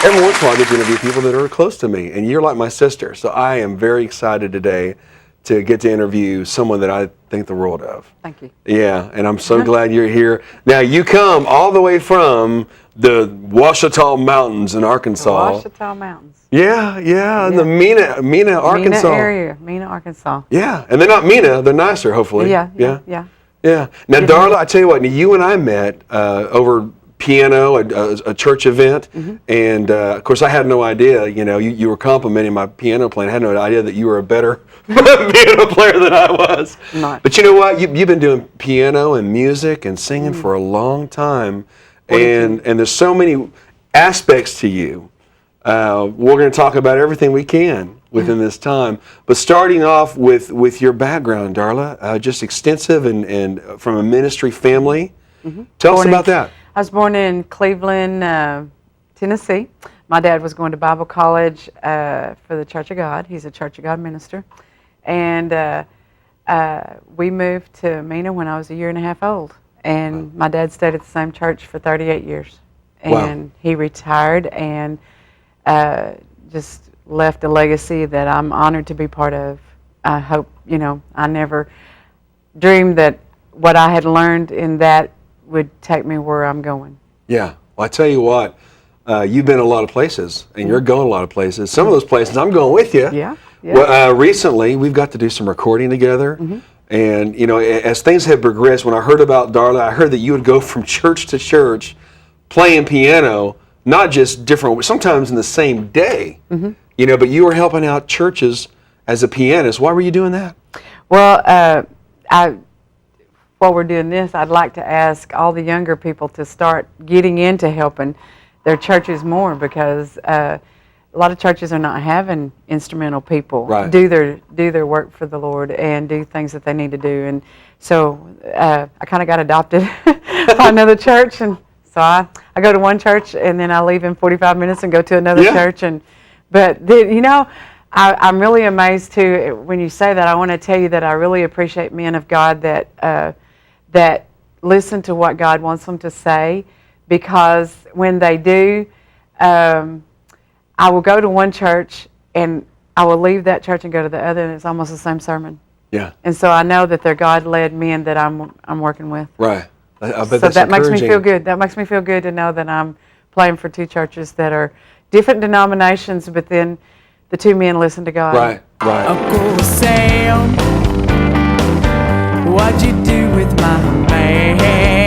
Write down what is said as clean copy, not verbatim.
Every once in a while I get to interview people that are close to me, and you're like my sister. So I am very excited today to get to interview someone that I think the world of. Thank you. Yeah, and I'm so glad you're here. Now, you come all the way from the Ouachita Mountains in Arkansas. Ouachita Mountains. Yeah, the Mena, Arkansas. Mena, Arkansas. Yeah, and they're not Mena, they're nicer, hopefully. Yeah. Now, Darla, I tell you what, you and I met over piano, a church event, and of course I had no idea, you were complimenting my piano playing. I had no idea that you were a better piano player than I was. Not. But you know what, you've been doing piano and music and singing for a long time, and there's so many aspects to you. We're going to talk about everything we can within this time, but starting off with your background, Darla, just extensive and from a ministry family. Tell us about that. I was born in Cleveland, Tennessee. My dad was going to Bible college for the Church of God. He's a Church of God minister. And we moved to Mena when I was a year and a half old. And my dad stayed at the same church for 38 years. And he retired and just left a legacy that I'm honored to be part of. I hope, I never dreamed that what I had learned in that would take me where I'm going. Yeah. Well, I tell you what, you've been a lot of places, and you're going a lot of places. Some of those places, I'm going with you. Yeah. Well, recently, we've got to do some recording together. And, as things have progressed, when I heard about Darla, I heard that you would go from church to church playing piano, not just different, sometimes in the same day, but you were helping out churches as a pianist. Why were you doing that? Well, while we're doing this, I'd like to ask all the younger people to start getting into helping their churches more, because a lot of churches are not having instrumental people do their work for the Lord and do things that they need to do. And so I kind of got adopted by another church, and so I go to one church and then I leave in 45 minutes and go to another church. But I'm really amazed too when you say that. I want to tell you that I really appreciate men of God that listen to what God wants them to say, because when they do, I will go to one church and I will leave that church and go to the other, and it's almost the same sermon. Yeah. And so I know that they're God-led men that I'm working with. Right. I bet so that's that makes me encouraging. feel good. That makes me feel good to know that I'm playing for two churches that are different denominations, but then the two men listen to God. Right. Uncle Sam, what'd you do with my man?